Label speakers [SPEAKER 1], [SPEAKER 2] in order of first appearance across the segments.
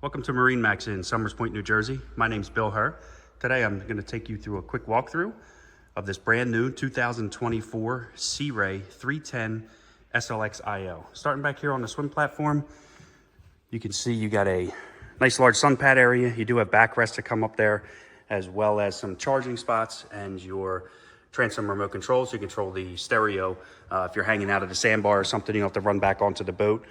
[SPEAKER 1] Welcome to MarineMax in Somers Point, New Jersey. My name's Bill Herr. Today I'm going to take you through a quick walkthrough of this brand new 2024 Sea Ray 310 SLX IO. Starting back here on the swim platform, you can see you got a nice large sun pad area. You do have backrest to come up there, as well as some charging spots and your transom remote control, so you control the stereo. If you're hanging out at a sandbar or something, you don't have to run back onto the boat.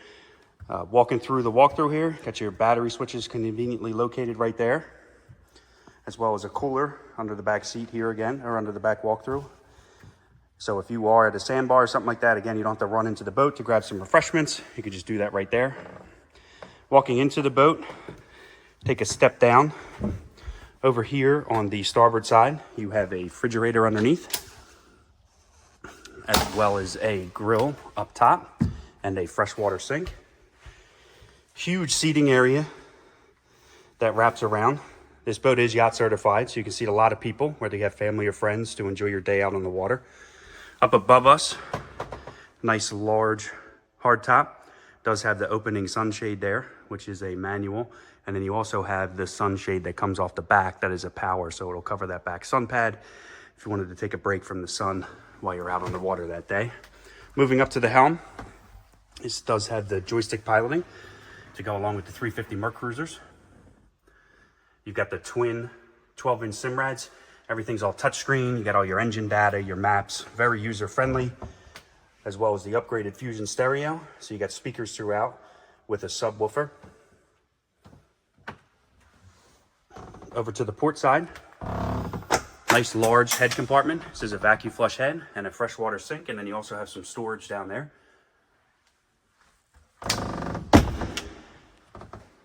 [SPEAKER 1] Walking through the walkthrough here, got your battery switches conveniently located right there, as well as a cooler under the back seat here again, or under the back walkthrough. So if you are at a sandbar or something like that, again, you don't have to run into the boat to grab some refreshments. You could just do that right there. Walking into the boat, take a step down. Over here on the starboard side, you have a refrigerator underneath, as well as a grill up top and a freshwater sink. Huge seating area that wraps around. This boat is yacht certified, so you can seat a lot of people, whether you have family or friends, to enjoy your day out on the water. Up above us, nice large hardtop. Does have the opening sunshade there, which is a manual. And then you also have the sunshade that comes off the back that is a power, so it'll cover that back sun pad if you wanted to take a break from the sun while you're out on the water that day. Moving up to the helm, this does have the joystick piloting to go along with the 350 Merc Cruisers. You've got the twin 12-inch Simrads. Everything's all touchscreen. You got all your engine data, your maps, very user-friendly, as well as the upgraded Fusion stereo. So you got speakers throughout with a subwoofer. Over to the port side, nice large head compartment. This is a vacuum flush head and a freshwater sink, and then you also have some storage down there.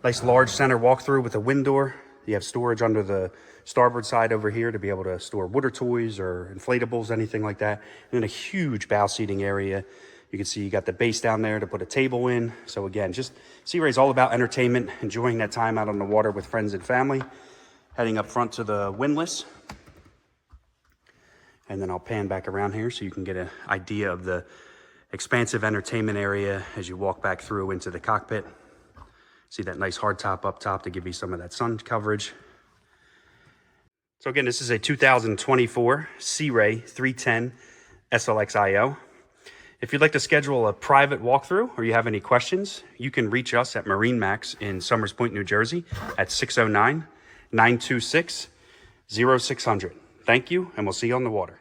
[SPEAKER 1] Nice large center walkthrough with a wind door. You have storage under the starboard side over here to be able to store water toys or inflatables, anything like that. And then a huge bow seating area. You can see you got the base down there to put a table in. So again, just Sea Ray's all about entertainment, enjoying that time out on the water with friends and family. Heading up front to the windlass. And then I'll pan back around here so you can get an idea of the expansive entertainment area as you walk back through into the cockpit. See that nice hardtop up top to give you some of that sun coverage. So again, this is a 2024 Sea Ray 310 SLX IO. If you'd like to schedule a private walkthrough or you have any questions, you can reach us at MarineMax in Somers Point, New Jersey at 609-926-0600. Thank you, and we'll see you on the water.